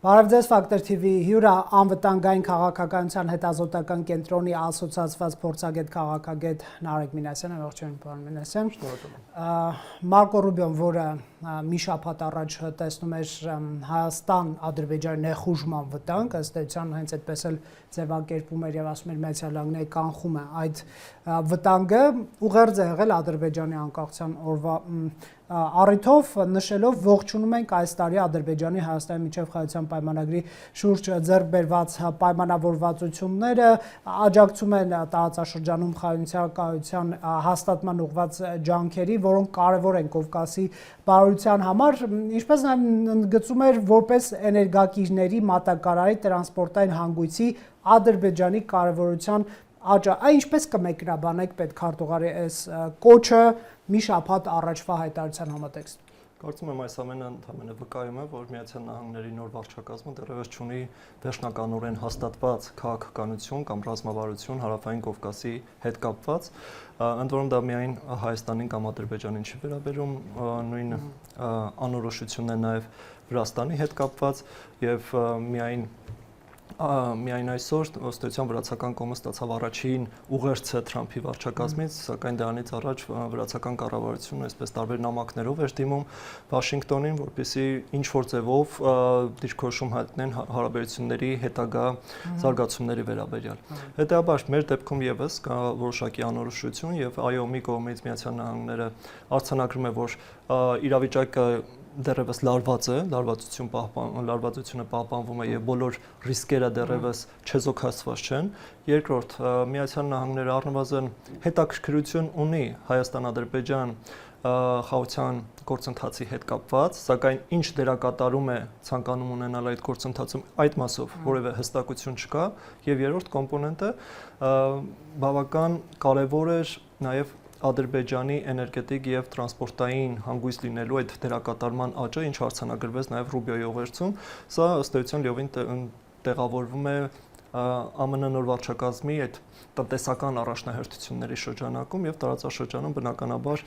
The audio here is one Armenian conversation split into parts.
Բարև ձեզ Ֆակտոր TV հյուրը անվտանգային քաղաքականության հետազոտական կենտրոնի ասոցիացված փորձագետ քաղաքագետ Նարեկ Մինասյանը, ողջույն պարոն Մինասյան։ Մարկո Ռուբիոն, որը մի շաբաթ առաջ տեսնում էր Հայաստան-Ադրբեջանի ներխուժման վտանգ, ըստ էության հենց այդպես էլ ձևակերպում էր եւ ասում էր Միացյալ Նահանգները կանխում է այդ վտանգը, ուղերձ է եղել Ադրբեջանի անկախության օրվա առիթով նշելով ողջունում ենք այս տարի Ադրբեջանի Հայաստանի միջև խաղաղության պայմանագրի շուրջ ձեռք բերված պայմանավորվածությունները, աջակցում են տարածաշրջանում խաղաղության հաստատման ուղղված ջանքերի, որոնք կարևոր են Կովկասի բարոյության համար, ինչպես նաև ընդգծում էր որպես էներգակիրների մատակարարի տրանսպորտային հանգույցի Ադրբեջանի կարևորության աճը։ Այն ինչպես կմեկնաբանեք պետքարտուղարի այս կոչը մի շաբաթ առաջվա հայտարարության համատեքստում։ Կարծում եմ այս ամենը ընդհանրապես վկայում է, որ Միացյալ Նահանգների նոր վարչակազմը դեռևս չունի վերջնականորեն հաստատված քաղաքականություն կամ ռազմավարություն Հարավային Կովկասի հետ կապված, ընդ որում դա միայն Հայաստանին կամ Ադրբեջանին չի վերաբերում, նույն անորոշությունն է նաև Վրաստանի հետ կապված եւ միայն այսօր ըստ էության վրացական կողմը ստացավ առաջին ուղերձը Թրամփի վարչակազմից, սակայն դրանից առաջ վրացական կառավարությունը այսպես տարբեր նամակներով էր դիմում Վաշինգտոնին, որպեսզի ինչ որ ձևով դիրքորոշում հայտնեն հարաբերությունների հետագա զարգացումների վերաբերյալ։ Հետևաբար մեր դեպքում եւս կա որոշակի անորոշություն եւ այո, մի կողմից Միացյալ Նահանգները արձանագրում է, որ իրավիճակը դեռևս լարված է, լարվածությունը պահպանվում է եւ բոլոր ռիսկերը դեռևս չեզոքացված չեն։ Երկրորդ, Միացյալ Նահանգները առնվազն հետաքրքրություն ունի Հայաստան-Ադրբեջան խաղաղության գործընթացի հետ կապված, սակայն ինչ դերակատարում է ցանկանում ունենալ այդ գործընթացում, այդ մասով որևէ հստակություն չկա, եւ երրորդ կոմպոնենտը բավական կարեւոր է նաեւ Ադրբեջանի էներգետիկ եւ տրանսպորտային հանգույց լինելու այդ դերակատարման աճը, ինչ արձանագրվեց նաեւ Ռուբիոյի ուղերձում, սա ըստ էության լիովին տեղավորվում է ԱՄՆ նոր վարչակազմի այդ տնտեսական առաջնահերթությունների շրջանակում եւ տարածաշրջանում բնականաբար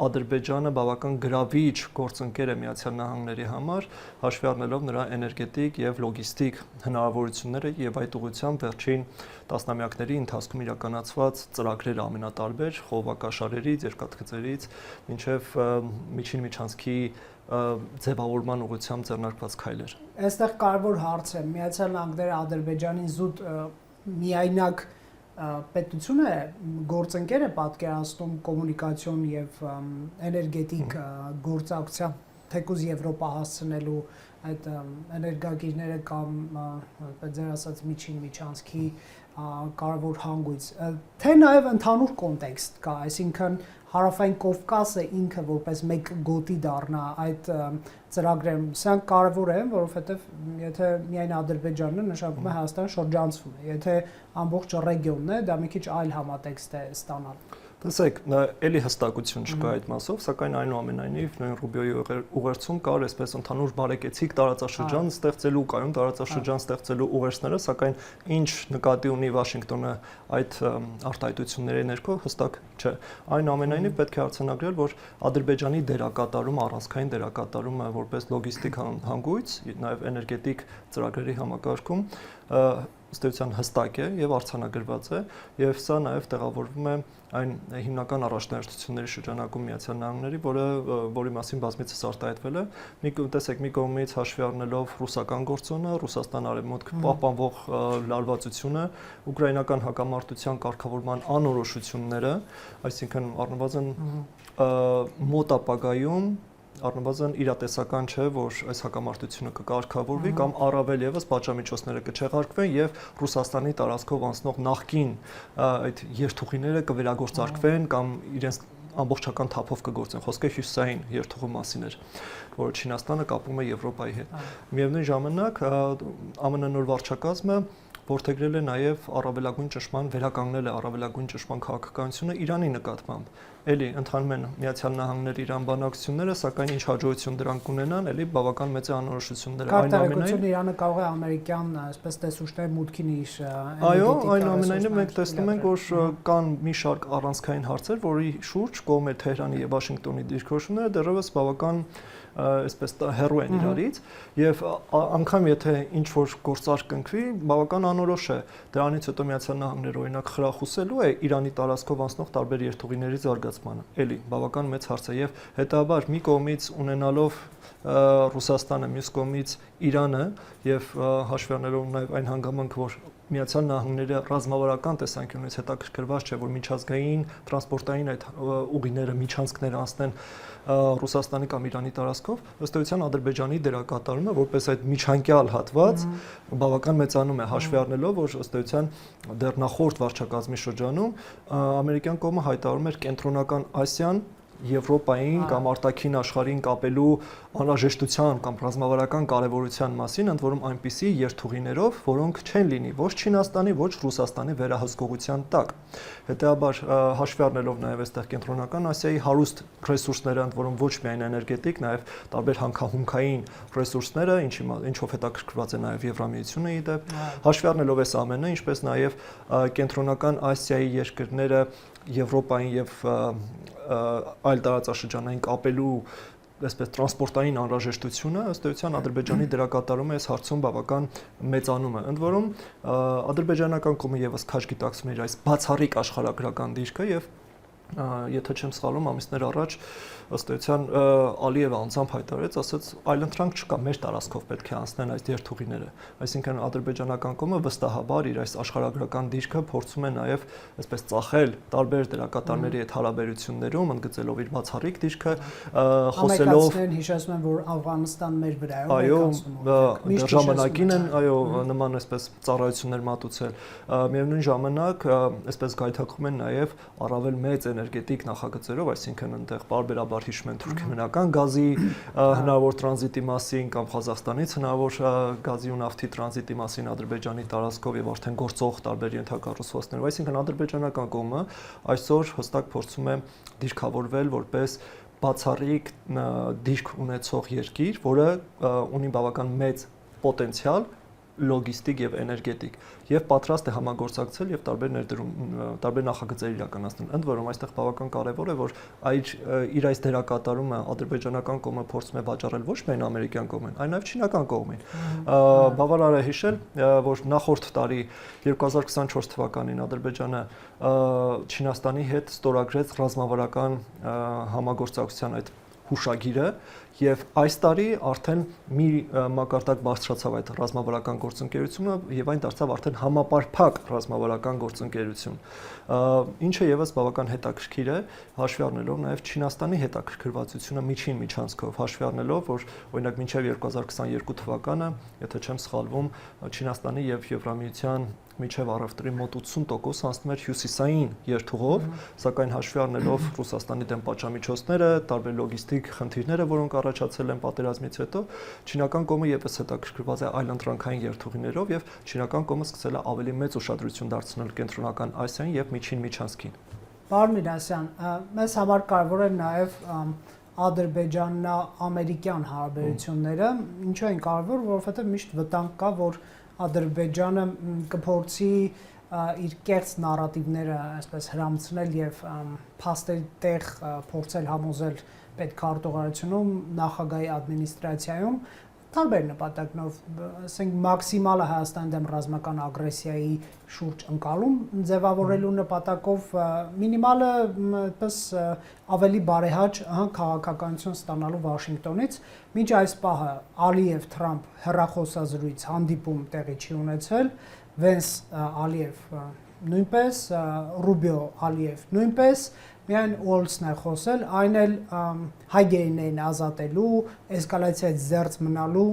Ադրբեջանը բավական գրավիչ գործընկեր է Միացյալ Նահանգների համար, հաշվի առնելով նրա էներգետիկ եւ լոգիստիկ հնարավորությունները եւ այդ ուղղությամբ վերջին տասնամյակների ընթացքում իրականացված ծրագրերը ամենատարբեր խողովակաշարերից, երկաթգծերից մինչև միջին միջանցքի ձևավորման ուղղությամբ ձեռնարկված քայլեր։ Այստեղ կարևոր հարց է, Միացյալ Նահանգները Ադրբեջանին զուտ միայնակ պետություն է, գործընկեր է պատկերացնում կոմունիկացիոն եւ էներգետիկ գործակցության, թեկուզ Եվրոպա հասցնելու այդ էներգակիրները կամ ձեր ասած միջին միջանցքի կարևոր հանգույց, թե նաև ընդհանուր կոնտեքստ կա, այսինքն Հարավային Կովկասը ինքը որպես մեկ գոտի դառնա այդ ծրագրերում, սրանք կարևոր են, որովհետև եթե միայն Ադրբեջանն է, նշանակում է Հայաստանը շրջանցվում է, եթե ամբողջ ռեգիոնն է, դա մի քիչ այլ համատեքստ է ստանալ։ Տեսեք, էլի հստակություն չկա այդ մասով, սակայն այնուամենայնիվ նույն Ռուբիոյի ուղերձում կար այսպես ընդհանուր բարեկեցիկ տարածաշրջան ստեղծելու, կայուն տարածաշրջան ստեղծելու ուղերձները, սակայն ինչ նկատի ունի Վաշինգտոնը այդ արտահայտությունների ներքո հստակ չէ։ Այնուամենայնիվ պետք է արձանագրել, որ Ադրբեջանի դերակատարումը, առանցքային դերակատարումը որպես լոգիստիկ հանգույց, նաև էներգետիկ ծրագրերի համակարգում ըստ էության հստակ է եւ արձանագրված է եւ սա նաեւ տեղավորվում է այն հիմնական առաջնահերթությունների շրջանակում Միացյալ Նահանգների, որի մասին բազմիցս արտահայտվել է։ Տեսեք, մի կողմից հաշվի առնելով ռուսական գործոնը, Ռուսաստան արևմուտք պահպանվող լարվածությունը, ուկրաինական հակամարտության կարգավորման անորոշությունները, այսինքն առնվազն մոտ ապագայում առնվազն իրատեսական չէ, որ այս հակամարտությունը կկարգավորվի կամ առավել եւս պատժամիջոցները կչեղարկվեն եւ Ռուսաստանի տարածքով անցնող նախկին այդ երթուղիները կվերագործարկվեն կամ իրենց ամբողջական թափով կգործեն։ Խոսքը հյուսային երթուղու մասին էր, որը Չինաստանը կապում է Եվրոպայի հետ։ Միևնույն ժամանակ ԱՄՆ նոր վարչակազմը որդեգրել է նաև առավելագույն ճշմարտ վերականգնել է առավելագույն ճշմարտ քաղաքականությունը Իրանի նկատմամբ։ Էլի ընդհանուր են Միացյալ Նահանգների Իրան բանակցությունները, սակայն ինչ հաջողություն դրանք կունենան, էլի բավական մեծ է անորոշությունները։ Այնուամենայնիվ Իրանը կարող է ամերիկյան, այսպես տեսուչների մուտքին իր այո, այնուամենայնիվ մենք տեսնում ենք, որ կան մի շարք առանցքային հարցեր, որի շուրջ կողմեր Թեհրանի եւ Վաշինգտոնի դիրքորոշումները դեռևս բավական այսպես հեռու են իրարից եւ անգամ եթե ինչ որ գործարք կնքվի, բավական անորոշ է։ Դրանից հետո Միացյալ Նահանգները օրինակ խրախուսելու է Իրանի տարածքով անցնող տարբեր երթուղիների զարգացմանը։ Էլի բավական մեծ հարց է եւ հետաբար մի կողմից ունենալով Ռուսաստանը, մյուս կողմից Իրանը եւ հաշվի առնելով նաեւ այն հանգամանքը, որ Միացյալ Նահանգները ռազմավարական տեսանկյունից հետաքրքրված չէ, որ միջազգային տրանսպորտային այդ ուղիները, միջանցքները անցնեն Ռուսաստանի կամ Իրանի տարածքով, ըստ էության Ադրբեջանի դերակատարումը որպես այդ միջանկյալ հատված բավական մեծանում է, հաշվի առնելով, որ ըստ էության դեռ նախորդ վարչակազմի շրջանում ամերիկյան կողմը հայտարարում էր կենտրոնական Ասիան Եվրոպային կամ արտաքին աշխարհին կապելու անհրաժեշտության կամ ռազմավարական կարևորության մասին, ընդ որում այնպիսի երթուղիներով, որոնք չեն լինի ոչ Չինաստանի, ոչ Ռուսաստանի վերահսկողության տակ։ Հետեւաբար հաշվի առնելով նաև այստեղ կենտրոնական Ասիայի հարուստ ռեսուրսները, ընդ որում ոչ միայն էներգետիկ, նաև տարբեր հանքահումքային ռեսուրսները, ինչով հետաքրքրված է նաև Եվրամիությունը ի դեպ, հաշվի առնելով այս ամենը, ինչպես նաև կենտրոնական Ասիայի երկրները Եվրոպային եւ այլ տարածաշրջանային կապելու այսպես տրանսպորտային անհրաժեշտությունը ըստ էության Ադրբեջանի դերակատարումը այս հարցում բավական մեծանում է։ Ընդ որում ադրբեջանական կողմը եւս քաջ գիտակցում է իր այս բացառիկ աշխարհագրական դիրքը եւ եթե չեմ սխալվում ամիսներ առաջ ըստ էության Ալիևը անձամբ հայտարարեց, ասաց այլընտրանք չկա, մեր տարածքով պետք է անցնեն այս երթուղիները։ Այսինքն ադրբեջանական կողմը վստահաբար իր այս աշխարհագրական դիրքը փորձում է նաև այսպես ծախել տարբեր դերակատարների հետ հարաբերություններում, ընդգծելով իր բացառիկ դիրքը, խոսելով հիշեցնում եմ, որ Աֆղանստան մեր վրայով այո, դեռ ժամանակին են, այո, նման այսպես ծառայություններ մատուցել։ Միևնույն ժամանակ այսպես գայթակղում են նաև առավել մեծ էներգետիկ նախագծերով, այսինքն այնտեղ բարբերաբար հիշում են թուրքմենական գազի հնարավոր տրանզիտի մասին կամ Ղազախստանից հնարավոր գազի ու նավթի տրանզիտի մասին Ադրբեջանի տարածքով եւ արդեն գործող տարբեր ենթակառուցվածքներով, այսինքն ադրբեջանական կողմը այսօր հստակ փորձում է դիրքավորվել որպես բացառիկ դիրք ունեցող երկիր, որը ունի բավական մեծ պոտենցիալ լոգիստիկ եւ էներգետիկ եւ պատրաստ է համագործակցել եւ տարբեր նախագծեր իրականացնել։ Ընդ որում այստեղ բավական կարեւոր է, որ իր այս դերակատարումը ադրբեջանական կողմը փորձում է վաճառել ոչ միայն ամերիկյան կողմին, այլ նաեւ չինական կողմին։ Բավարար է հիշել, որ նախորդ տարի 2024 թվականին Ադրբեջանը Չինաստանի հետ ստորագրեց ռազմավարական համագործակցության այդ հուշագիրը եւ այս տարի արդեն մի մակարդակ բարձրացավ այդ ռազմավարական գործընկերությունը եւ այն դարձավ արդեն համապարփակ ռազմավարական գործընկերություն, ինչը եւս բավական հետաքրքիր է, հաշվի առնելով նաեւ Չինաստանի հետաքրքրվածությունը միջին միջանցքով, հաշվի առնելով, որ օրինակ մինչեւ 2022 թվականը, եթե չեմ սխալվում, Չինաստանի եւ Եվրամիության միջև առևտրի մոտ 80% անցնում էր հյուսիսային երթուղով, սակայն հաշվի առնելով Ռուսաստանի դեմ պատժամիջոցները, տարբեր լոգիստիկ խնդիրները, որոնք առաջացել են պատերազմից հետո, չինական կողմը եւս հետաքրքրված է այլընտրանքային երթուղիներով եւ չինական կողմը սկսել է ավելի մեծ ուշադրություն դարձնել կենտրոնական Ասիային եւ միջին միջանցքին։ Պարոն Մինասյան, մեզ համար կարևոր է նաեւ ադրբեջանա-ամերիկյան հարաբերությունները, ինչու են կարևոր, որովհետեւ միշտ վտանգ կա, որ Ադրբեջանը կփորձի իր կեղծ նարատիվները այսպես հրամցնել եւ փաստերի տեղ փորձել համոզել պետքարտուղարությունում, նախագահի ադմինիստրացիայում տարբեր նպատակներով, ասենք մաքսիմալը Հայաստանի դեմ ռազմական ագրեսիայի շուրջ ընկալում ձևավորելու նպատակով մինիմալը այդպես ավելի բարեհաճ քաղաքականություն ստանալու Վաշինգտոնից, մինչ այս պահը Ալիև-Թրամփ հեռախոսազրույց հանդիպում տեղի չի ունեցել, Վենս Ալիև նույնպես, Ռուբիո-Ալիև նույնպես, միայն Ուոլսն է խոսել, այն էլ հայգերիներին ազատելու, էսկալացիայից զերծ մնալու,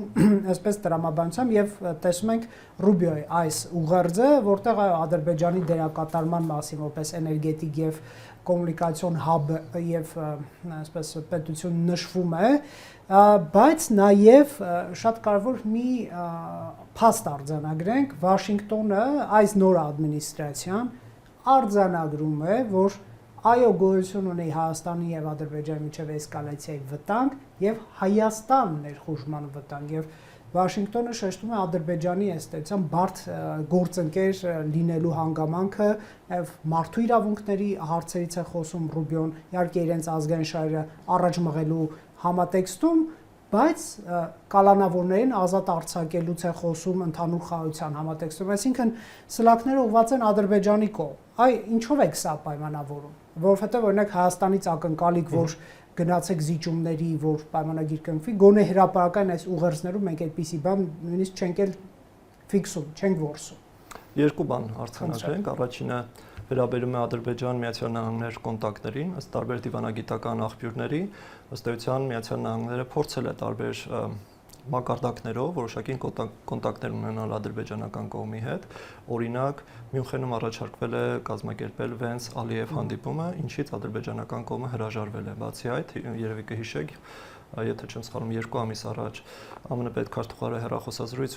այսպես տրամաբանությամբ եւ տեսնում ենք Ռուբիոյի այս ուղերձը, որտեղ Ադրբեջանի դերակատարման մասին որպես էներգետիկ եւ կոմունիկացիոն հաբ եւ այսպես պետություն նշվում է, բայց նաեւ շատ կարեւոր մի փաստ արձանագրենք, Վաշինգտոնը այս նոր ադմինիստրացիան արձանագրում է, որ այո գոյություն ունի Հայաստանի եւ Ադրբեջանի միջև էսկալացիայի վտանգ եւ Հայաստան ներխուժման վտանգ եւ Վաշինգտոնը շեշտում է Ադրբեջանի էստեցիան բարդ գործընկեր լինելու հանգամանքը եւ մարդու իրավունքների հարցերից է խոսում Ռուբիոն, իհարկե իրենց ազգային շահերը առաջ մղելու համատեքստում, բայց կալանավորներին ազատ արձակելուց է խոսում ընդհանուր խաղաղության համատեքստում, այսինքն սլաքները ուղղված են Ադրբեջանի կողմ։ Այ ինչով է սա պայմանավորում, որովհետեւ օրինակ Հայաստանից ակնկալիք, որ գնացեք զիջումների, որ պայմանագիր կնքվի, գոնե հրապարակային այս ուղերձներում մենք այդպիսի բան նույնիսկ չենք էլ ֆիքսում, չենք որսում։ Երկու բան արձանագրենք, առաջինը վերաբերում է Ադրբեջան-Միացյալ Նահանգներ կոնտակտներին, ըստ տարբեր դիվանագիտական աղբյուրների, ըստ էության Միացյալ Նահանգները փորձել է տարբեր մակարդակներով որոշակի կոնտակտներ ունենալ ադրբեջանական կողմի հետ, օրինակ Մյունխենում առաջարկվել է կազմակերպել Վենս Ալիև հանդիպումը, ինչից ադրբեջանական կողմը հրաժարվել է։ Բացի այդ, երևի կհիշեք, եթե չեմ սխալվում, 2 ամիս առաջ ԱՄՆ պետքարտուղարը հեռախոսազրույց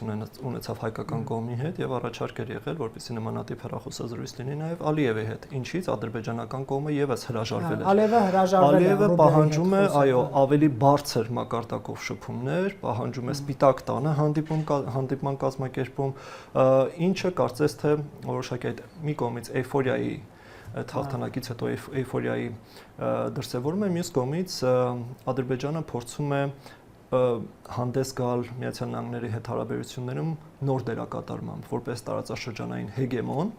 ունեցավ հայկական կողմի հետ եւ առաջարկ էր եղել, որպեսզի նմանատիպ հեռախոսազրույց լինի նաեւ Ալիևի հետ, ինչից ադրբեջանական կողմը եւս հրաժարվել է։ Ալիևը հրաժարվել է։ Ալիևը պահանջում է, այո, ավելի բարձր մակարդակով շփումներ, պահանջում է Սպիտակ տանը հանդիպման կազմակերպում, ինչը կարծես թե որոշակի այդ մի կողմից էյֆորիայի հաղթանակից հետո էյֆորիայի դրսևորում է, մյուս կողմից Ադրբեջանը փորձում է հանդես գալ Միացյալ Նահանգների հետ հարաբերություններում նոր դերակատարմամբ, որպես տարածաշրջանային հեգեմոն,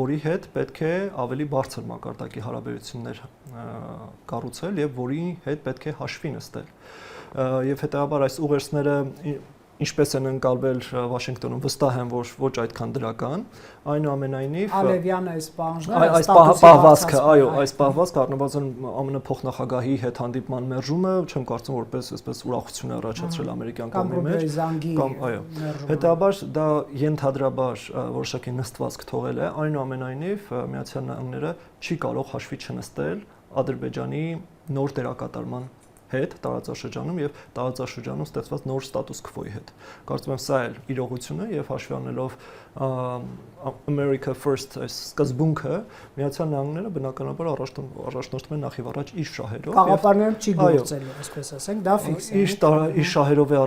որի հետ պետք է ավելի բարձր մակարդակի հարաբերություններ կառուցել եւ որի հետ պետք է հաշվի նստել։ Եվ հետեւաբար այս ուղերձները ինչպես են ընկալվել Վաշինգտոնում, վստահ եմ, որ ոչ այդքան դրական, այնուամենայնիվ Ալևյանը այս պահանջները, այս պահվածքը, այո, այս պահվածքը առնվազն ԱՄՆ փոխնախագահի հետ հանդիպման մերժումը, չեմ կարծում, որպես այսպես ուրախություն է առաջացրել ամերիկյան կողմի մեջ, կամ այո։ Հետեւաբար դա ենթադրաբար որոշակի նստվածք թողել է, այնուամենայնիվ Միացյալ Նահանգները չի կարող հաշվի չնստել Ադրբեջանի նոր դերակատարման հետ տարածաշրջանում եւ տարածաշրջանում ստեղծված նոր ստատուս քվոյի հետ։ Կարծում եմ սա էլ իրողություն է եւ հաշվի առնելով America First սկզբունքը Միացյալ Նահանգները բնականաբար առաջնորդվում են նախ եւ առաջ իր շահերով։ Խաղապարներում չի գործելու, այսպես ասենք, դա ֆիքս է։ Իր շահերով է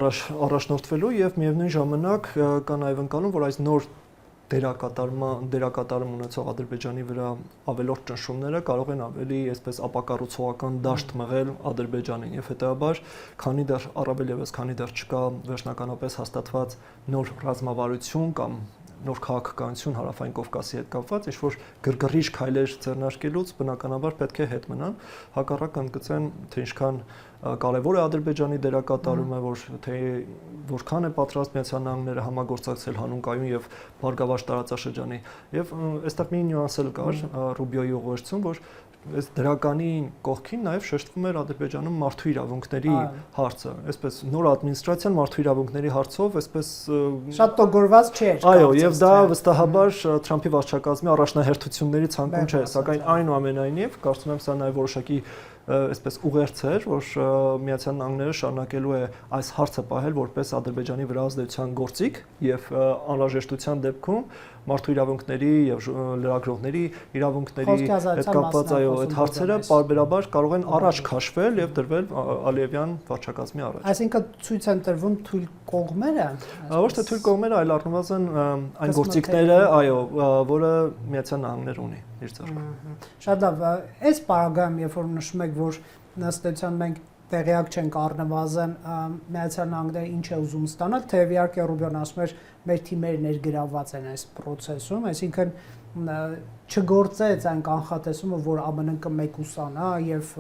առաջնորդվելու եւ միևնույն ժամանակ կա նաեւ ընկալում, որ այս նոր դերակատարում ունեցող Ադրբեջանի վրա ավելորդ ճնշումները կարող են ավելի այսպես ապակառուցողական դաշտ մղել Ադրբեջանին եւ հետեւաբար քանի դեռ առավել եւս քանի դեռ չկա վերջնականապես հաստատված նոր ռազմավարություն կամ նոր քաղաքականություն հարավային Կովկասի հետ կապված, ինչ որ գրգռիչ քայլեր ձեռնարկելուց բնականաբար պետք է հետ մնան, հակառակ ընդգծեն, թե ինչքան կարևոր է Ադրբեջանի դերակատարումը, որքան է պատրաստ Միացյալ Նահանգները համագործակցել հանուն եւ բարգավաճ տարածաշրջանի եւ այստեղ մի նյուանս էլ կար Ռուբիոյի ուղերձում, որ այս դրականի կողքին նաև շեշտվում էր Ադրբեջանում մարդու իրավունքների հարցը, այսպես նոր ադմինիստրացիան մարդու իրավունքների հարցով այսպես շատ տոգորված չէր։ Այո, եւ դա վստահաբար Թրամփի վարչակազմի առաջնահերթությունների ցանկում չէ, սակայն այնուամենայնիվ կարծում եմ սա նաև որոշակի այսպես ուղերձ էր, որ Միացյալ Նահանգները շարունակելու է այս հարցը պահել որպես Ադրբեջանի վրա ազդեցության գործիք եւ անհրաժեշտության դեպքում մարդու իրավունքների եւ լրագրողների իրավունքների հետ կապված այո այդ հարցերը պարբերաբար կարող են առաջ քաշվել եւ դրվել Ալիևյան վարչակազմի առաջ։ Այսինքն ցույց են տրվում թույլ կողմերը։ Ոչ թե թույլ կողմերը, այլ առնվազն այն գործիքները, այո, որը Միացյալ Նահանգները ունի իր ձեռքում։ Շատ լավ, այս պարագայում, երբ որ նշում եք, որ ըստեյության մենք տեղյակ չենք առնվազն Միացյալ Նահանգները ինչ է ուզում ստանալ, թեև իհարկե Ռուբիոն ասում էր, մեր թիմերը ներգրավված են այս process-ում, այսինքն չգործեց այն կանխատեսումը, որ ԱՄՆ-ն կմեկուսանա եւ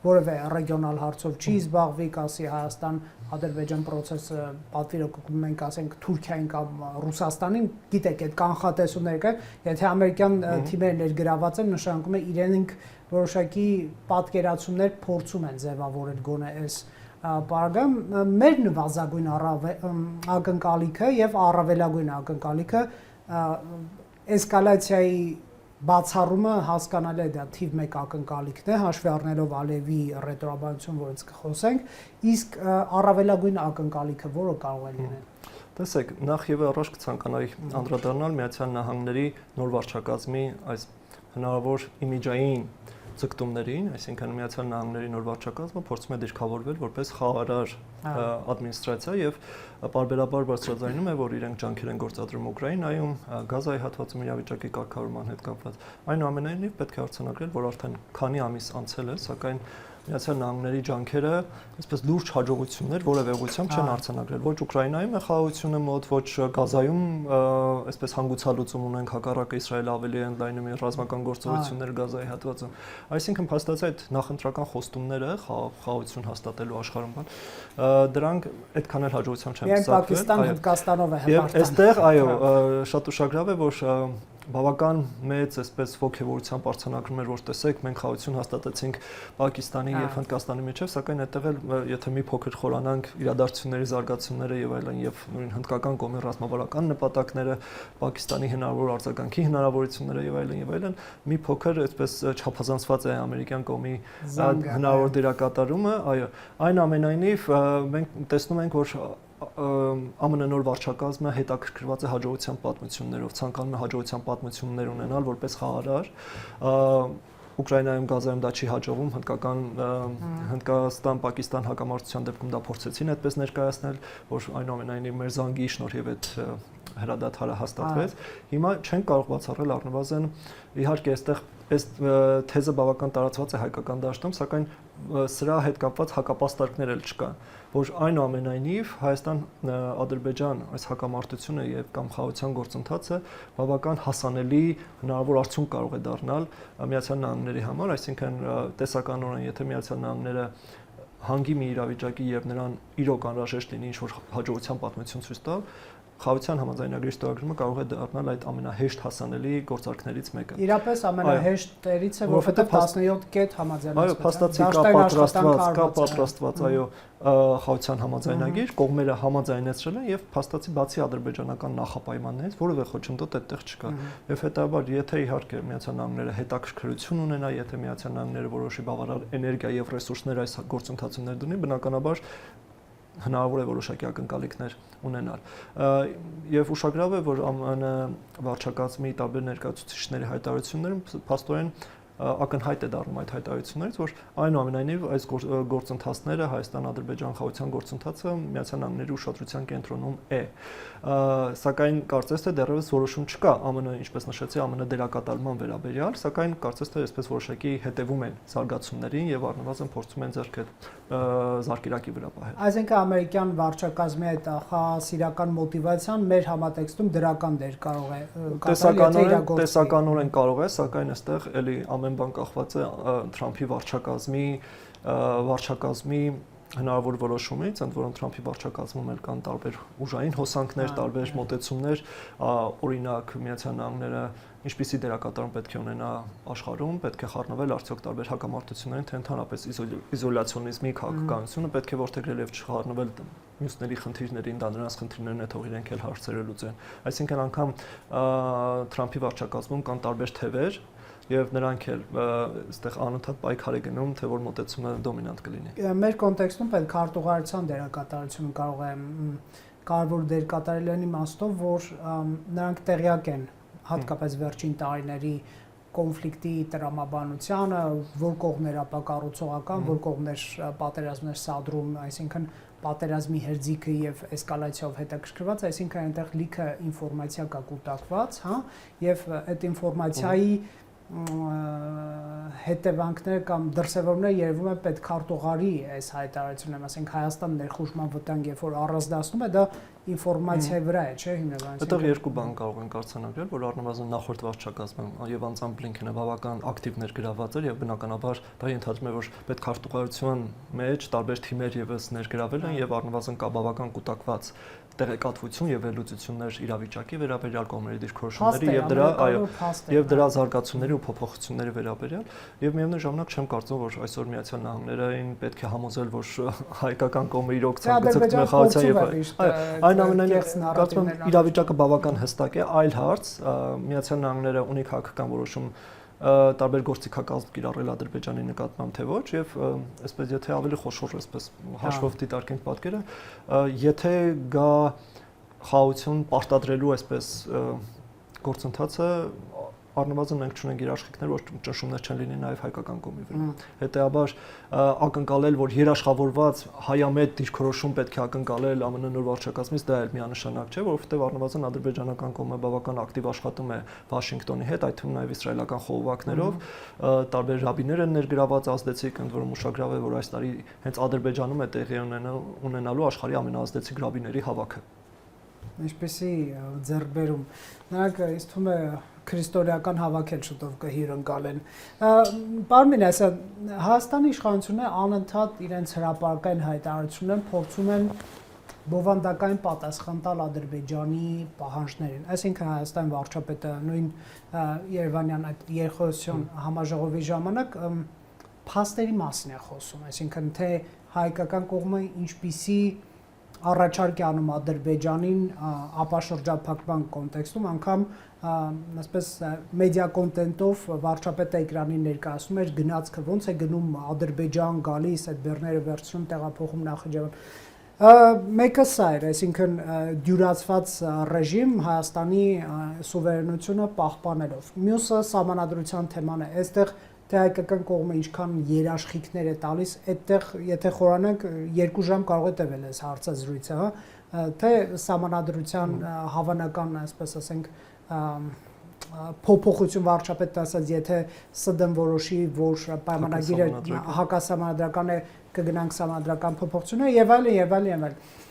որևէ ռեգիոնալ հարցով չի զբաղվի, ասի Հայաստան Ադրբեջան process-ը պատվիրը մենք ասենք Թուրքիային կամ Ռուսաստանին, գիտեք, այդ կանխատեսումները կա, եթե ամերիկյան թիմերը ներգրաված են, նշանակում է իրենք որոշակի պատկերացումներ փորձում են ձևավորել գոնե այս պարագայում մեր նվազագույն ակնկալիքը եւ առավելագույն ակնկալիքը էսկալացիայի բացառումը հասկանալի է դա թիվ 1 ակնկալիքն է հաշվի առնելով Ալիևի ռետորաբանություն, որից կխոսենք, իսկ առավելագույն ակնկալիքը որը կարող է լինել։ Տեսեք, նախ եւ առաջ կցանկանայի անդրադառնալ Միացյալ Նահանգների նոր վարչակազմի այս հնարավոր իմիջային ձգտումներին, այսինքն Միացյալ Նահանգների նոր վարչակազմը փորձում է դիրքավորվել որպես խաղարար ադմինիստրացիա եւ պարբերաբար բարձրաձայնում է, որ իրենք ջանքեր են գործադրում Ուկրաինայում գազայի հատվածում իրավիճակի կարգավորման հետ կապված։ Այնուամենայնիվ պետք է արձանագրել, որ արդեն քանի ամիս անցել է, սակայն Միացյալ Նահանգների ջանքերը այսպես լուրջ հաջողություններ որևէ ուղղությամբ չեն արձանագրել։ Ոչ Ուկրաինայում է խաղաղությունը մոտ, ոչ Գազայում այսպես հանգուցալուծում ունենք, հակառակը Իսրայելը ավելի է ընդլայնում իր ռազմական գործողությունները Գազայի հատվածում։ Այսինքն փաստացի այդ նախընտրական խոստումները խաղաղություն հաստատելու աշխարհում դրանք այդքան էլ հաջողությամբ չեն ստացվել։ Պակիստան Հնդկաստանով է հպարտան։ Եվ այստեղ այո, շատ ուշագրավ է, որ բավական մեծ այսպես ողջավորությամբ արձանագրում էր, որ տեսեք, մենք խաղաղություն հաստատեցինք Պակիստանի եւ Հնդկաստանի միջեւ, սակայն այդտեղ էլ եթե մի փոքր խորանանք իրադարձությունների զարգացումները եւ այլն եւ նույն հնդկական կողմի ռազմավարական նպատակները, Պակիստանի հնարավոր արձագանքի հնարավորությունները եւ այլն, մի փոքր այսպես չափազանցված է ամերիկյան կողմի հնարավոր դերակատարումը, այո, այն ամենայնիվ մենք տեսնում ենք, որ ԱՄՆ նոր վարչակազմը հետաքրքրված է հաջողության պատմություններով, ցանկանում է հաջողության պատմություններ ունենալ որպես խաղարար։ Ուկրաինայում Գազայում դա չի հաջողվում, Հնդկաստան-Պակիստան հակամարտության դեպքում դա փորձեցին այդպես ներկայացնել, որ այնուամենայնիվ մեր զանգի շնորհիվ այդ հրադադարը հաստատվեց։ Հիմա չեն կարող բացառել առնվազն իհարկե այստեղ այս թեզը բավական տարածված է հայկական դաշտում, սակայն սրա հետ կապված հակապաստարկներ էլ չկան, որ այնուամենայնիվ Հայաստան-Ադրբեջան այս հակամարտությունը եւ կամ խաղաղության գործընթացը բավական հասանելի հնարավոր արդյունք կարող է դառնալ Միացյալ Նահանգների համար, այսինքն տեսականորեն եթե Միացյալ Նահանգները հանգի մի իրավիճակի եւ նրան իրոք անհրաժեշտ լինի ինչ-որ հաջողության պատմություն ցույց տալ, խաղաղության համաձայնագրի ստորագրումը կարող է դառնալ այդ ամենահեշտ հասանելի գործարքներից մեկը։ Իրապես ամենահեշտերից է, որովհետև 17 կետ համաձայնեցվել։ Այո, փաստացի կա պատրաստված, այո, խաղաղության համաձայնագիր, կողմերը համաձայնեցրել են եւ փաստացի բացի ադրբեջանական նախապայմաններից որևէ խոչընդոտ այդտեղ չկա։ Եվ հետաբար, եթե իհարկե Միացյալ Նահանգները հետաքրքրություն ունենա, եթե Միացյալ Նահանգները որոշի բավարար էներգիա եւ ռեսուրսներ այս գործընթացում ներդնի, բնականաբար հնարավոր է որոշակի ակնկալիքներ ունենալ։ Եվ ուշագրավ է, որ ԱՄՆ վարչակազմի տարբեր ներկայացուցիչների հայտարարություններում փաստորեն ակնհայտ է դառնում այդ հայտարարություններից, որ այնուամենայնիվ այս գործընթացները Հայաստան-Ադրբեջան խաղաղության գործընթացը Միացյալ Նահանգների ուշադրության կենտրոնում է։ Սակայն կարծես թե դեռևս որոշում չկա ԱՄՆ, ինչպես նշեցի, ԱՄՆ դերակատարման վերաբերյալ, սակայն կարծես թե այսպես որոշակի հետևում են զարգացումներին եւ առնվազն փորձում են ձեռք զարկերակի վրա պահել։ Այսինքն ամերիկյան վարչակազմի այդ խաղաղասիրական մոտիվացիան մեր համատեքստում դրական դեր կարող է կատարել, տեսականորեն կարող է, սակայն այստեղ էլի ամեն բան կախված է Թրամփի վարչակազմի հնարավոր որոշումից, ընդ որում Թրամփի վարչակազմում էլ կան տարբեր ուժային հոսանքներ, տարբեր մոտեցումներ, օրինակ Միացյալ Նահանգները ինչպիսի դերակատարում պետք է ունենա աշխարհում, պետք է խառնվել արդյոք տարբեր հակամարտություններին, թե ընդհանրապես իզոլյացիոնիզմի քաղաքականությունը պետք է որդեգրել եւ չխառնվել մյուսների խնդիրներին, դա նրանց խնդիրներն է, թող իրենք էլ հարցերը լուծեն։ Այսինքն անգամ Թրամփի վարչակազմում կան տարբեր թևեր եւ նրանք էլ այստեղ անընդհատ պայքար է գնում, թե որ մոտեցումը դոմինանտ կլինի։ Մեր կոնտեքստում պետք քարտուղարության դերակատարությունը կարող է կարևոր դեր կատարել այն իմաստով, որ նրանք տեղյակ են հատկապես վերջին տարիների կոնֆլիկտի տրամաբանությանը, որ կողմներ ապակառուցողական, որ կողմներ պատերազմներ սադրում, այսինքն պատերազմի հերձիկը եւ էսկալացիայով հետաքրքրված, այսինքն այնտեղ լիքը ինֆորմացիա կա կուտակված, հա, եւ այդ ինֆորմացիայի հետևանքները կամ դրսևորումները երևում է պետք քարտուղարի այս հայտարարություններում, ասենք Հայաստան ներխուժման վտանգ, երբ որ առանձնացնում է, դա ինֆորմացիայի վրա է, չէ՞, հիմնականորեն։ Այդտեղ երկու բան կարող ենք արձանագրել, որ առնվազն նախորդ վարչակազմում եւ անձամբ Բլինքենը բավական ակտիվ ներգրաված էր եւ բնականաբար դա ենթադրում է, որ պետք քարտուղարության մեջ տարբեր թիմեր եւս ներգրավել են եւ առնվազն կա բավական կուտակված տեղեկատվություն եւ վերլուծություններ իրավիճակի վերաբերյալ կողմերի դիրքորոշումների եւ դրա եւ դրա զարգացումների ու փոփոխությունների վերաբերյալ եւ միևնույն ժամանակ չեմ կարծում որ այսօր Միացյալ Նահանգներին պետք է համոզել որ հայկական կողմը իրոք ցանկացած խաղացիա եւ այնուամենայնիվ կարծում եմ իրավիճակը բավական հստակ է այլ հարց Միացյալ Նահանգները ունի քաղաքական որոշում տարբեր գործիքակազմ կիրառել Ադրբեջանի նկատմամբ թե ոչ եւ այսպես եթե ավելի խոշոր այսպես հաշվով դիտարկենք պատկերը եթե գա խաղաղություն պարտադրելու այսպես գործընթացը առնվազն մենք չունենք երաշխիքներ, որ ճնշումներ չեն լինի նաև հայկական կողմի վրա։ Հետեւաբար ակնկալել, որ երաշխավորված հայամետ դիրքորոշում պետք է ակնկալել ԱՄՆ նոր վարչակազմից, դա էլ միանշանակ չէ, որովհետև առնվազն ադրբեջանական կողմը բավական ակտիվ աշխատում է Վաշինգտոնի հետ, այդ թվում նաև իսրայելական խողովակներով, տարբեր ռաբիներ են ներգրաված, ազդեցիկ, ընդ որում ուշագրավ է, որ այս տարի հենց Ադրբեջանում է տեղի ունենալու աշխարհի ամենաազդեցիկ ռաբիների հավաքը։ Ինչպեսի ձեռքբերում։ Նրանք ինձ թվում է քրիստոնեական հավաք էլ շուտով կհյուրընկալեն։ Պարմին, այսա Հայաստանի իշխանությունը անընդհատ իրենց հրապարակային հայտարարություններն փորձում են բովանդակային պատասխան տալ Ադրբեջանի պահանջներին։ Այսինքն Հայաստան վարչապետը նույն Երևանյան այդ երկխոսություն համաժողովի ժամանակ փաստերի մասին է խոսում, այսինքն թե հայկական կողմը ինչպիսի առաջարկ է անում Ադրբեջանին ապաշրջափակման կոնտեքստում, անգամ այսպես մեդիա կոնտենտով վարչապետը էկրանին ներկայացնում էր գնացքը ոնց է գնում Ադրբեջան գալիս այդ բեռները վերցնում տեղափոխում Նախիջևան։ Մեկը սա էր, այսինքն դյուրացված ռեժիմ Հայաստանի սուվերենությունը պահպանելով։ Մյուսը սահմանադրության թեման է, այստեղ թե հայկական կողմը ինչքան երաշխիքներ է տալիս, այդտեղ եթե խորանանք 2 ժամ կարող է տևել այս հարցազրույցը, թե սահմանադրության հավանական, այսպես ասենք, փոփոխություն վարչապետը ասած, եթե ՍԴ-ն որոշի, որ պայմանագիրը հակասահմանադրական է, կգնանք սահմանադրական փոփոխությունները եւ այլն եւ այլն եւ այլն։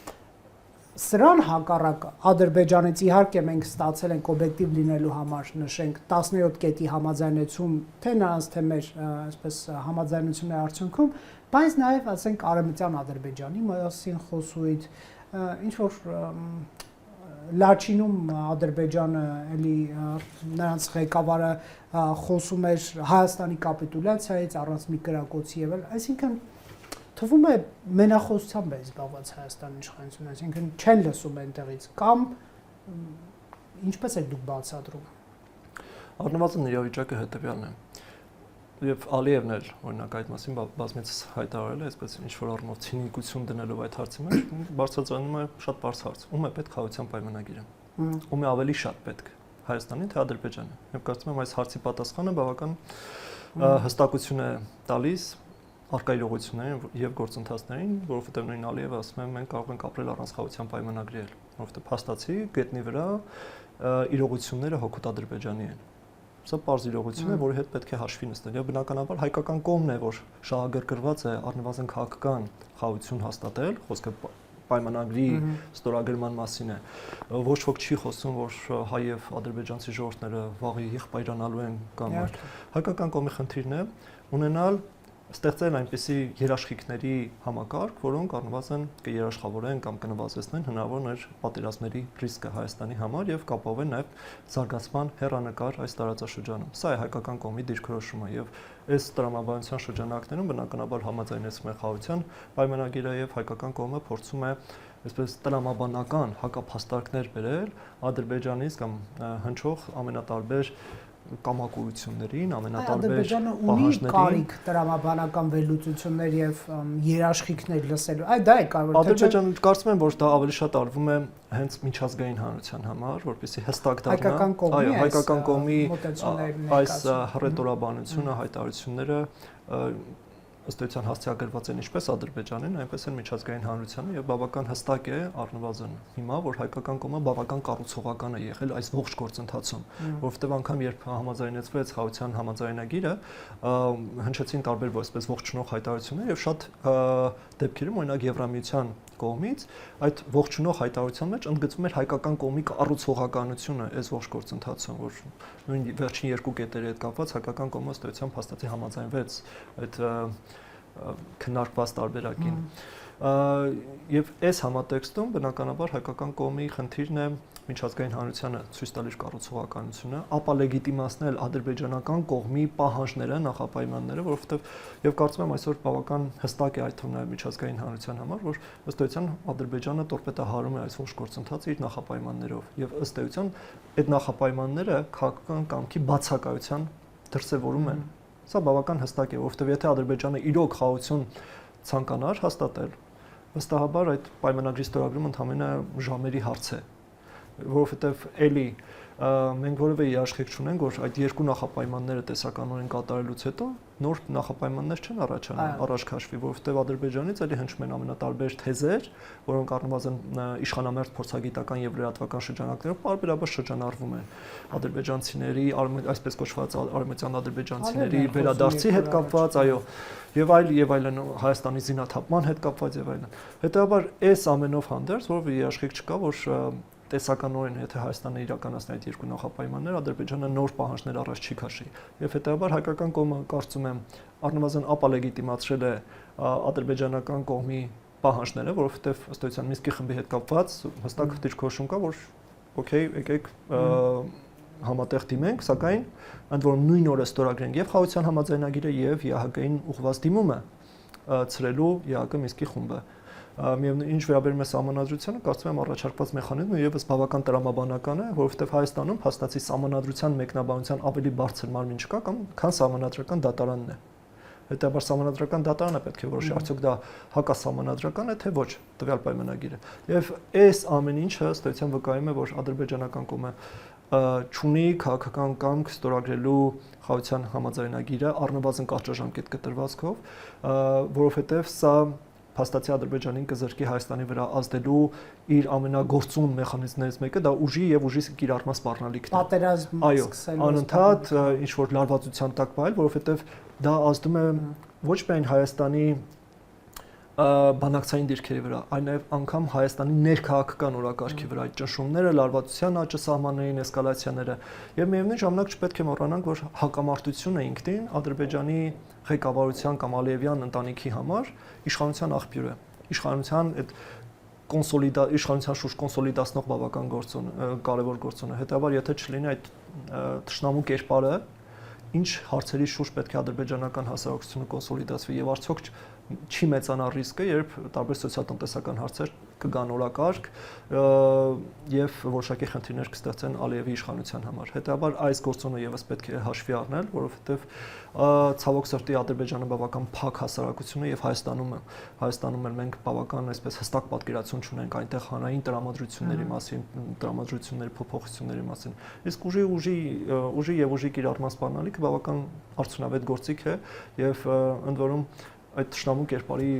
Սրան հակառակ Ադրբեջանից իհարկե մենք ստացել ենք օբյեկտիվ լինելու համար նշենք 17 կետի համաձայնեցում թե նրանց թե մեր այսպես համաձայնությունների արդյունքում, բայց նաև ասենք արևմտյան Ադրբեջանի մասին խոսույթ ինչ որ Լաչինում Ադրբեջանը էլի նրանց ղեկավարը խոսում էր Հայաստանի կապիտուլյացիայից առանց մի կրակոցի եւ այլ, այսինքն թվում է մենախոսությամբ է զբաղված Հայաստանի իշխանությունը, այսինքն չեն լսում այնտեղից կամ ինչպես է դուք բացատրում։ Առնվազն իրավիճակը հետեւյալն է։ Եվ Ալիևն էլ օրինակ այդ մասին բազմիցս հայտարարել է, այսպես ինչ որ առումով ցինիկություն դնելով այդ հարցի մեջ, բարձրացնում է շատ բարձր հարց. ում է պետք խաղաղության պայմանագիրը։ Ում է ավելի շատ պետք Հայաստանին թե Ադրբեջանը։ Եվ կարծում եմ այս հարցի պատասխանը բավական հստակություն է տալիս արկա իրողություններին եւ գործընթացներին, որովհետեւ նույն Ալիևը ասում է մենք կարող ենք ապրել առանց խաղաղության պայմանագրի, որովհետեւ փաստացի գետնի վրա իրողությունները հօգուտ Ադրբեջանի են։ Սա պարզ իրողություն է, որի հետ պետք է հաշվի նստել։ Եվ բնականաբար հայկական կողմն է, որ շահագրգռված է առնվազն քաղաքական խաղաղություն հաստատել, խոսքը պայմանագրի ստորագրման մասին է։ Ոչ ոք չի խոսում, որ հայ եւ ադրբեջանցի ժողովուրդները վաղ եղբայրանալու են կամ հայկական կողմի խնդիրն է ունենալ ստեղծել այնպիսի երաշխիքների համակարգ, որոնք առնվազն կերաշխավորեն կամ կնվազեցնեն հնարավոր պատերազմների ռիսկը Հայաստանի համար եւ կապավեն նաեւ զարգացման հեռանկար այս տարածաշրջանում։ Սա է հայկական կողմի դիրքորոշումը եւ այս տրամաբանության շրջանակներում բնականաբար համաձայնեցում է խաղաղության պայմանագիրը եւ հայկական կողմը փորձում է այսպես տրամաբանական հակափաստարկներ բերել Ադրբեջանից կամ հնչող ամենատարբեր կամակորություններին, ամենատարբեր պահանջներին։ Ունի կարիք տրամաբանական վերլուծություններ եւ երաշխիքներ լսելու։ Այդ դա է կարևոր։ Ադրբեջանը կարծում եմ, որ դա ավելի շատ արվում է հենց միջազգային հանրության համար, որպեսզի հստակ դառնա, այո, հայկական կողմի այս հռետորաբանությունը, հայտարարությունները ըստ էության հասցեագրված են ինչպես Ադրբեջանին, այնպես էլ միջազգային հանրությանը եւ բավական հստակ է առնվազն հիմա, որ հայկական կողմը բավական կառուցողական է եղել այս ողջ գործընթացում, որովհետեւ անգամ երբ համաձայնեցվեց խաղաղության համաձայնագիրը, հնչեցին տարբեր այսպես ողջունող հայտարարություններ եւ շատ դեպքերում օրինակ Եվրամիության կողմից այդ ողջունող հայտարարության մեջ ընդգծվում էր հայկական կողմի կառուցողականությունը այս ողջ գործընթացում, որ նույն վերջին երկու կետերի հետ կապված հայկական կողմը ըստ էության փաստացի համաձայնվեց այդ քննարկված տարբերակին։ Եվ այս համատեքստում բնականաբար հայկական կողմի խնդիրն է միջազգային հանրությանը ցույց տալ իր կառուցողականությունը, ապա լեգիտիմացնել ադրբեջանական կողմի պահանջները, նախապայմանները, որովհետև եւ կարծում եմ այսօր բավական հստակ է այդ թվում նաեւ միջազգային հանրության համար, որ ըստ էության Ադրբեջանը տորպետահարում է այս ողջ գործընթացը իր նախապայմաններով եւ ըստ էության այդ նախապայմանները քաղաքական կամքի բացակայության դրսևորում են։ Սա բավական հստակ է, որովհետև եթե Ադրբեջանը իրոք խաղաղություն ցանկանար հաստատել, վստահաբար այդ պայմանագրի ստորագրումը ընդհանրապես ժամերի հարց է։ որովհետև էլի մենք որևէ երաշխիք չունենք, որ այդ երկու նախապայմանները տեսականորեն կատարելուց հետո նոր նախապայմաններ չեն առաջ քաշվի, որովհետև Ադրբեջանից էլի հնչում են ամենատարբեր թեզեր, որոնք առնվազն իշխանամերձ փորձագիտական եւ լրատվական շրջանակներով պարբերաբար շրջանառվում են ադրբեջանցիների, այսպես կոչված արևմտյան ադրբեջանցիների վերադարձի հետ կապված, այո, եւ այլն Հայաստանի զինաթափման հետ կապված եւ այլն։ Հետեւաբար այս ամենով հանդերձ որևէ երաշխիք չկա, որ տեսականորեն եթե Հայաստանը իրականացնի այդ երկու նախապայմանները, Ադրբեջանը նոր պահանջներ առաջ չի քաշի։ Եվ հետեւաբար հայկական կողմը կարծում եմ առնվազն ապալեգիտիմացրել է ադրբեջանական կողմի պահանջները, որովհետև ըստ էության Մինսկի խմբի հետ կապված հստակ դիրքորոշում կա, որ օքեյ, եկեք համատեղ դիմենք, սակայն ընդ որում նույն օրը ստորագրենք եւ խաղաղության համաձայնագիրը եւ ԵԱՀԿ-ին ուղղված դիմումը ծրելու ԵԱՀԿ Մինսկի խումբը։ Միևնույն ինչ վերաբերում է սահմանադրությանը, կարծում եմ առաջարկված մեխանիզմը եւս բավական տրամաբանական է, որովհետեւ Հայաստանում փաստացի սահմանադրության մեկնաբանության ավելի բարձր մարմին չկա, քան սահմանադրական դատարանն է։ Հետեւաբար սահմանադրական դատարանը պետք է որոշի, արդյոք դա հակասահմանադրական է, թե ոչ, տվյալ պայմանագիրը։ Եվ այս ամեն ինչը ըստ էության վկայում է, որ ադրբեջանական կողմը չունի քաղաքական կամք ստորագրելու խաղաղության համաձայնագիրը առնվազն կարճաժամկետ կտրվածքով, որովհետև սա փաստացի Ադրբեջանին կզրկի Հայաստանի վրա ազդելու իր ամենագործուն մեխանիզմներից մեկը դա ուժի եւ ուժի կիրառման սպառնալիքն է։ Պատերազմ սկսելու անընդհատ ինչ որ լարվածության տակ բայել, որովհետև դա ազդում է ոչ միայն Հայաստանի բանակցային դիրքերի վրա, այլ նաև անգամ Հայաստանի ներքաղաքական օրակարգի վրա այդ ճնշումները, լարվածության աճը, սահմաններին էսկալացիաները եւ միևնույն ժամանակ չպետք է մոռանանք, որ հակամարտությունը ինքնին Ադրբեջանի ղեկավարության կամ Ալիևյան ընտանիքի համար իշխանության աղբյուր է։ Իշխանության այդ իշխանության շուրջ կոնսոլիդացնող բավական կարևոր գործոն է։ Հետեւաբար եթե չլինի այդ թշնամու կերպարը, ինչ հարցերի շուրջ պետք է ադրբեջանական հասարակությունը կոնսոլիդացվի եւ արդյոք չի մեծանա ռիսկը, երբ տարբեր սոցիալ-տնտեսական հարցեր կգան օրակարգ եւ որոշակի խնդիրներ կստեղծեն Ալիևի իշխանության համար։ Հետեւաբար այս գործոնը եւս պետք է հաշվի առնել, որովհետեւ ցավոք սրտի Ադրբեջանը բավական փակ հասարակություն է եւ Հայաստանում էլ մենք բավական այսպես հստակ պատկերացում ունենք այնտեղ հանրային տրամադրությունների մասին, տրամադրությունների փոփոխությունների մասին։ Իսկ ուժի եւ ուժի կիրառման սպառնալիքը բավական արդյունավետ գործիք է եւ ընդ որում այդ թշնամու կերպարի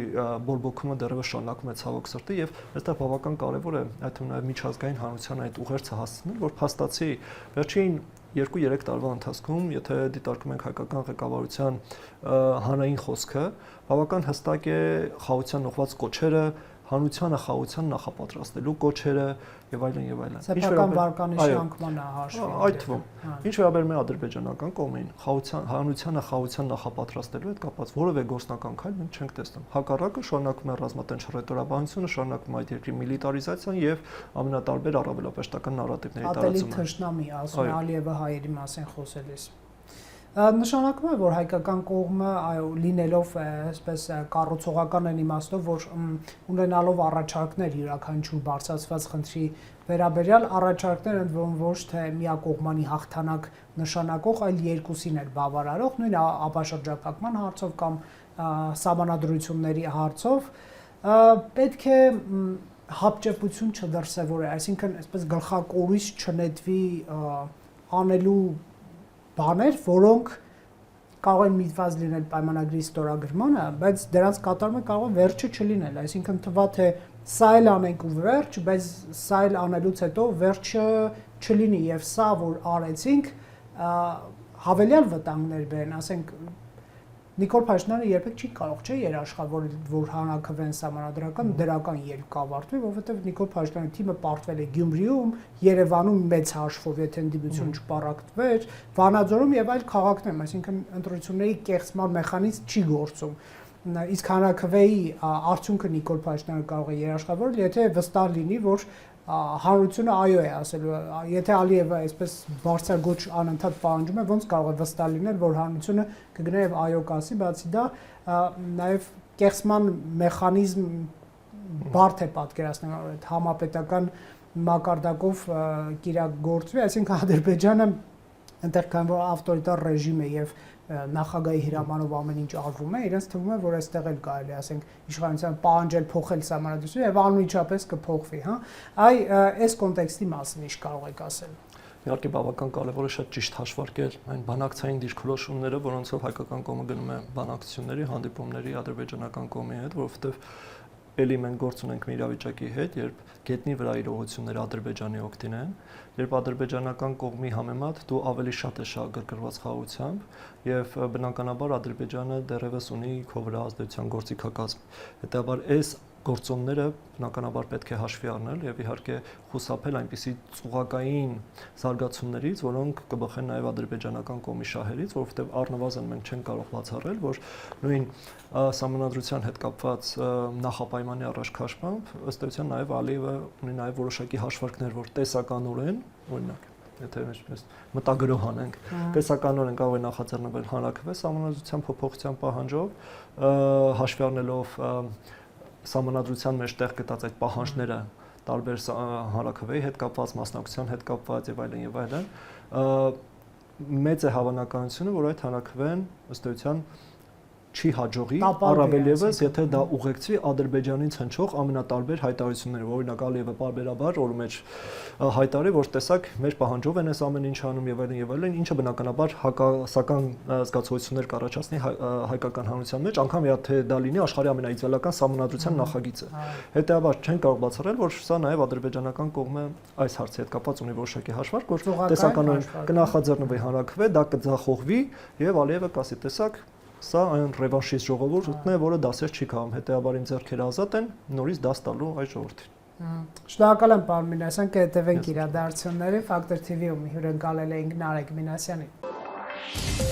բորբոքումը դեռևս շարունակում է ցավոք սրտի եւ այստեղ բավական կարեւոր է այդ թվում նաեւ միջազգային հանրության այդ ուղերձը հասցնել, որ փաստացի վերջին 2-3 տարվա ընթացքում, եթե դիտարկում ենք հայկական ղեկավարության հանրային խոսքը, բավական հստակ է խաղաղության ուղղված կոչերը, հանրությանը խաղաղության նախապատրաստելու կոչերը եւ այլն եւ այլն։ Սեփական վարկանիշի անկմանը հաշվի։ Այդ թվում։ Ինչ վերաբերում է ադրբեջանական կողմին, հանրությանը խաղաղության նախապատրաստելու հետ կապված որևէ գործնական քայլ մենք չենք տեսնում։ Հակառակը շարունակում է ռազմատենչ հռետորաբանությունը, շարունակում է այդ երկրի միլիտարիզացիան եւ ամենատարբեր առավելապաշտական նարատիվների տարածումը։ Ատելի թշնամի, ասում է Ալիևը հայերի մասին խոսելիս։ Նշանակում է, որ հայկական կողմը լինելով այսպես կառուցողական են իմաստով, որ ունենալով առաջարկներ յուրաքանչյուր բարձրացված խնդրի վերաբերյալ առաջարկներ ընդ որում ոչ թե միակողմանի հաղթանակ նշանակող, այլ երկուսին էլ բավարարող, նույն ապաշրջափակման հարցով կամ սահմանադրությունների հարցով, պետք է հապճեպություն չդրսևորել, այսինքն այսպես գլխակորույս չնետվի անելու բաներ, որոնք կարող են միտված լինել պայմանագրի ստորագրմանը, բայց դրանց կատարումը կարող է վերջը չլինել, այսինքն թվա թե սա էլ անենք ու վերջ, բայց սա էլ անելուց հետո վերջը չլինի եւ սա որ արեցինք հավելյալ վտանգներ բերեն, ասենք Նիկոլ Փաշինյանը երբեք չի կարող չէ երաշխավորել, որ հանրաքվեն սահմանադրական դրական երկ կավարտվի, որովհետև Նիկոլ Փաշինյանի թիմը պարտվել է Գյումրիում, Երևանում մեծ հաշվով, եթե ընդդիմություն չպարակտվեր, Վանաձորում եւ այլ քաղաքներում, այսինքն ընտրությունների կեղծման մեխանիզմ չի գործում։ Իսկ հանրաքվեի արդյունքը Նիկոլ Փաշինյանը կարող է երաշխավորել, եթե վստահ լինի, որ հանրությունը այո է ասելու, եթե Ալիևը այսպես բարձրագոչ անընդհատ պահանջում է, ոնց կարող է վստահ լինել, որ հանրությունը կգնա եւ այո կասի, բացի դա նաեւ կեղծման մեխանիզմ բարդ է պատկերացնել, այդ համապետական մակարդակով կիրագործվի, այսինքն Ադրբեջանը այնտեղ քան որ ավտորիտար ռեժիմ է եւ նախագահի հրամանով ամեն ինչ արվում է, իրենց թվում է, որ այստեղ էլ կարելի է, ասենք, իշխանության պահանջել փոխել սահմանադրությունը եւ անմիջապես կփոխվի, հա։ Այ այս կոնտեքստի մասին ինչ կարող եք ասել։ Իհարկե բավական կարևոր է շատ ճիշտ հաշվարկել այն բանակցային դիրքորոշումները, որոնցով հայկական կողմը գնում է բանակցությունների, հանդիպումների ադրբեջանական կողմի հետ, որովհետև էլի մենք գործ ունենք մի իրավիճակի հետ, երբ գետնի վրա իրողությունները Ադրբեջանի օգտին են, երբ ադրբեջանական կողմի համեմատ դու ավելի շատ ես շահագրգռված խաղաղությամբ եւ բնականաբար Ադրբեջանը դեռևս ունի քո վրա ազդեցության գործիքակազմ։ Հետաբար այս գործոնները բնականաբար պետք է հաշվի առնել եւ իհարկե խուսափել այնպիսի ծուղակային զարգացումներից, որոնք կբխեն նաեւ ադրբեջանական կողմի շահերից, որովհետեւ առնվազն մենք չենք կարող բացառել, որ նույն սահմանադրության հետ կապված նախապայմանի առաջ քաշմամբ ըստ էության նաեւ Ալիևը ունի նաեւ որոշակի հաշվարկներ, որ տեսականորեն, օրինակ, եթե այսպես մտագրող անենք, տեսականորեն կարող է նախաձեռնվել հանրաքվե սահմանադրության փոփոխության պահանջով, հաշվի առնելով սահմանադրության մեջ տեղ գտած այդ պահանջները տարբեր հանրաքվեի հետ կապված, մասնակցության հետ կապված եւ այլն, մեծ է հավանականությունը, որ այդ հանրաքվեն ըստ էության չի հաջողի, առավել ևս, եթե դա ուղեկցվի Ադրբեջանից հնչող ամենատարբեր հայտարարությունները, օրինակ Ալիևը պարբերաբար օրը մեջ հայտարարի, որ տեսակ մեր պահանջով են այս ամեն ինչ անում եւ այլն, ինչը բնականաբար հակասական զգացողություններ կառաջացնի հայկական հանրության մեջ, անգամ եթե դա լինի աշխարհի ամենաիդեալական սահմանադրության նախագիծը։ Հետեւաբար չեն կարող բացառել, որ սա նաեւ ադրբեջանական կողմը այս հարցի հետ կապված ունի որոշակի հաշվարկ, որ տեսականորեն կնախաձեռնվի հանրաքվե, դա կձախողվի եւ Ալիևը կասի տեսակ սա այն ռևանշիստ ժողովուրդն է, որը դասեր չի քաղում, հետեւաբար իմ ձեռքերը ազատ են, նորից դաս տալու այս ժողովրդին։ Շնորհակալ եմ, պարոն Մինասյան, կհետևենք իրադարձություններին, Factor TV-ում հյուրընկալել էինք Նարեկ Մինասյանին։